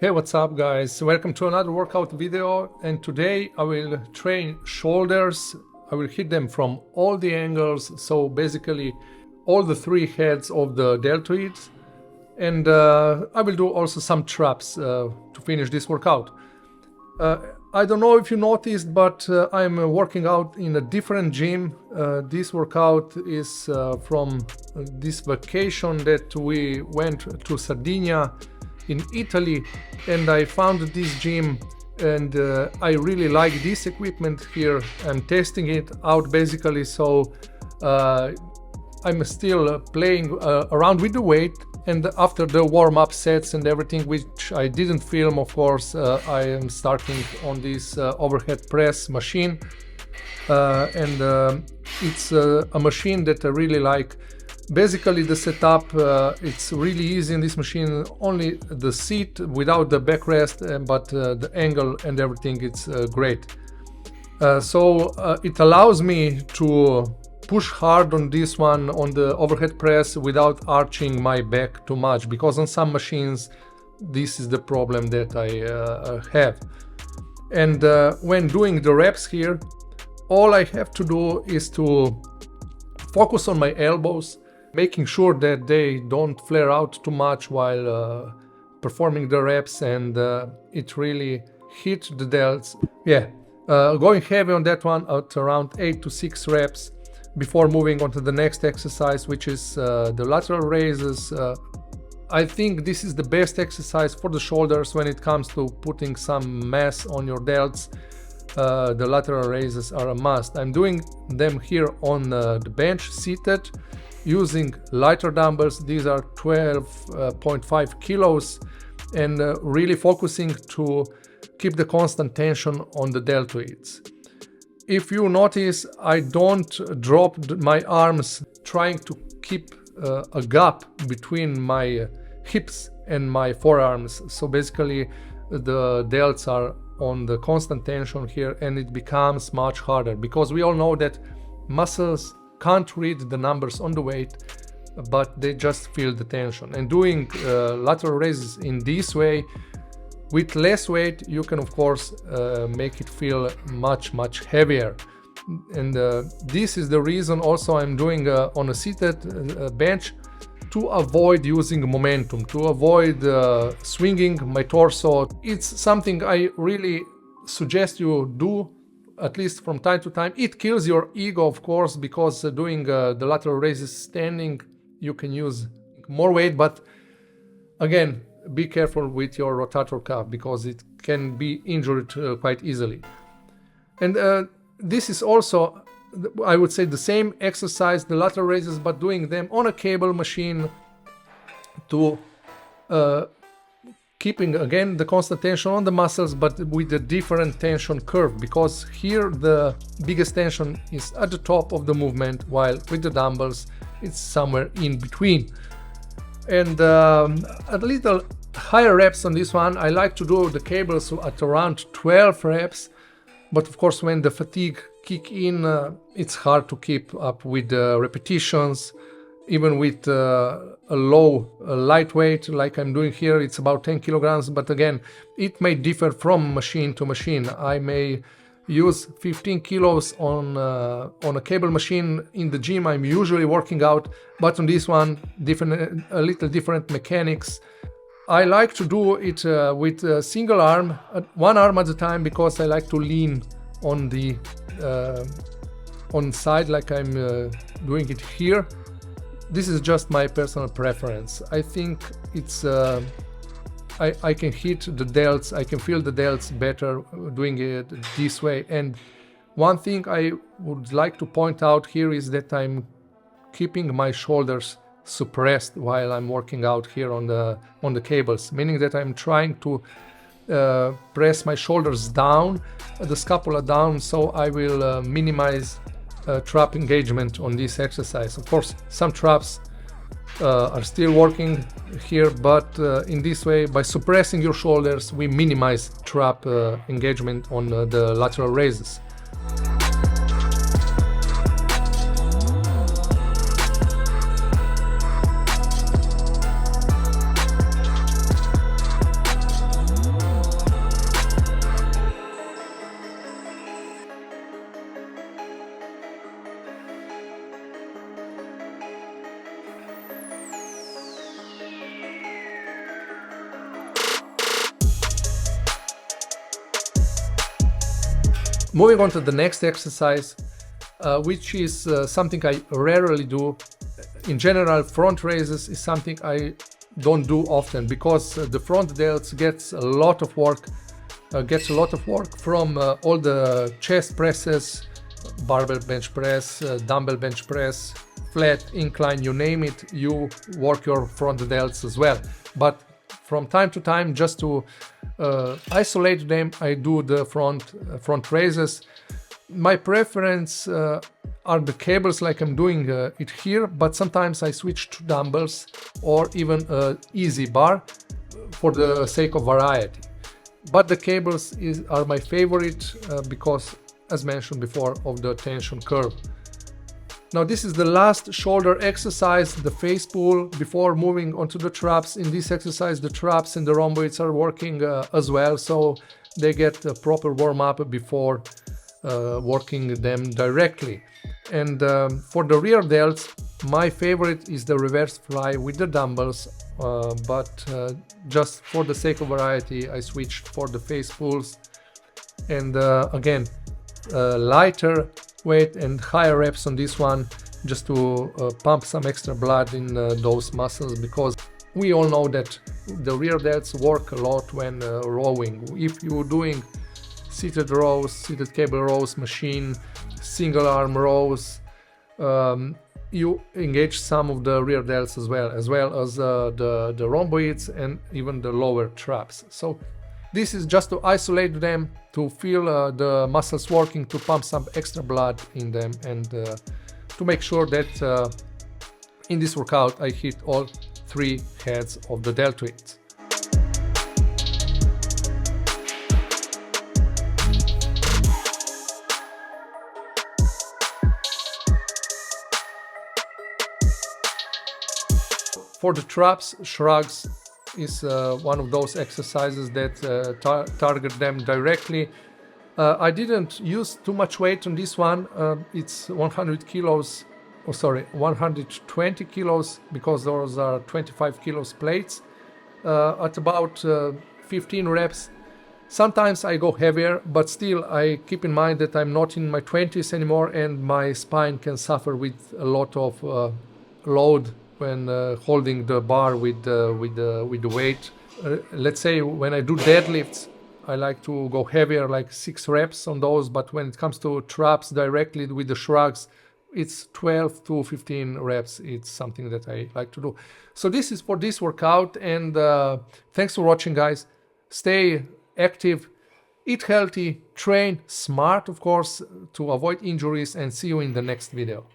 Hey, what's up guys? Welcome to another workout video, and today I will train shoulders. I will hit them from all the angles, so basically all the three heads of the deltoids, and I will do also some traps to finish this workout. I don't know if you noticed, but I'm working out in a different gym. This workout is from this vacation that we went to Sardinia in Italy, and I found this gym, and I really like this equipment here. I'm testing it out basically, so I'm still playing around with the weight, and after the warm-up sets and everything, which I didn't film of course, I am starting on this overhead press machine, and it's a machine that I really like. Basically the setup, it's really easy in this machine, only the seat without the backrest, but the angle and everything, it's great. So it allows me to push hard on this one, on the overhead press, without arching my back too much, because on some machines this is the problem that I have. And when doing the reps here, all I have to do is to focus on my elbows, making sure that they don't flare out too much while performing the reps, and it really hit the delts. Yeah, going heavy on that one at around 8 to 6 reps before moving on to the next exercise, which is the lateral raises. I think this is the best exercise for the shoulders when it comes to putting some mass on your delts. The lateral raises are a must. I'm doing them here on the bench, seated, using lighter dumbbells. These are 12.5 kilos, and really focusing to keep the constant tension on the deltoids. If you notice, I don't drop my arms, trying to keep a gap between my hips and my forearms. So basically the delts are on the constant tension here, and it becomes much harder, because we all know that muscles can't read the numbers on the weight, but they just feel the tension. And doing lateral raises in this way with less weight, you can of course make it feel much heavier. And this is the reason also I'm doing on a seated bench, to avoid using momentum, to avoid swinging my torso. It's something I really suggest you do, at least from time to time. It kills your ego, of course, because doing the lateral raises standing, you can use more weight, but again, be careful with your rotator cuff, because it can be injured quite easily. And this is also, I would say, the same exercise, the lateral raises, but doing them on a cable machine, to keeping again the constant tension on the muscles, but with a different tension curve, because here the biggest tension is at the top of the movement, while with the dumbbells it's somewhere in between. And a little higher reps on this one. I like to do the cables at around 12 reps, but of course when the fatigue kick in, it's hard to keep up with the repetitions. Even with a lightweight like I'm doing here, it's about 10 kilograms, but again, it may differ from machine to machine. I may use 15 kilos on a cable machine in the gym I'm usually working out, but on this one, a little different mechanics. I like to do it with a single arm, one arm at a time, because I like to lean on the on side like I'm doing it here. This is just my personal preference. I think it's I can hit the delts, I can feel the delts better doing it this way. And one thing I would like to point out here is that I'm keeping my shoulders suppressed while I'm working out here on the cables, meaning that I'm trying to press my shoulders down, the scapula down, so I will minimize trap engagement on this exercise. Of course, some traps are still working here, but in this way, by suppressing your shoulders, we minimize trap engagement on the lateral raises. Moving on to the next exercise, which is something I rarely do. In general, front raises is something I don't do often because the front delts gets a lot of work from all the chest presses, barbell bench press, dumbbell bench press, flat, incline, you name it, you work your front delts as well. But from time to time, just to isolate them, I do the front raises. My preference are the cables, like I'm doing it here, but sometimes I switch to dumbbells or even easy bar for the sake of variety. But the cables are my favorite because, as mentioned before, of the tension curve. Now this is the last shoulder exercise, the face pull, before moving on to the traps. In this exercise, the traps and the rhomboids are working as well, so they get a proper warm-up before working them directly. And for the rear delts, my favorite is the reverse fly with the dumbbells, but just for the sake of variety, I switched for the face pulls. And again, lighter weight and higher reps on this one, just to pump some extra blood in those muscles, because we all know that the rear delts work a lot when rowing. If you're doing seated rows, seated cable rows, machine, single arm rows, you engage some of the rear delts as well as the rhomboids and even the lower traps. So this is just to isolate them, to feel the muscles working, to pump some extra blood in them, and to make sure that in this workout I hit all 3 heads of the deltoids. For the traps, shrugs is one of those exercises that target them directly. I didn't use too much weight on this one. It's 120 kilos, because those are 25 kilos plates at about 15 reps. Sometimes I go heavier, but still I keep in mind that I'm not in my 20s anymore and my spine can suffer with a lot of load when holding the bar with the weight. Let's say when I do deadlifts, I like to go heavier, like 6 reps on those, but when it comes to traps directly with the shrugs, it's 12 to 15 reps. It's something that I like to do. So this is for this workout, and thanks for watching, guys. Stay active, eat healthy, train smart, of course, to avoid injuries, and see you in the next video.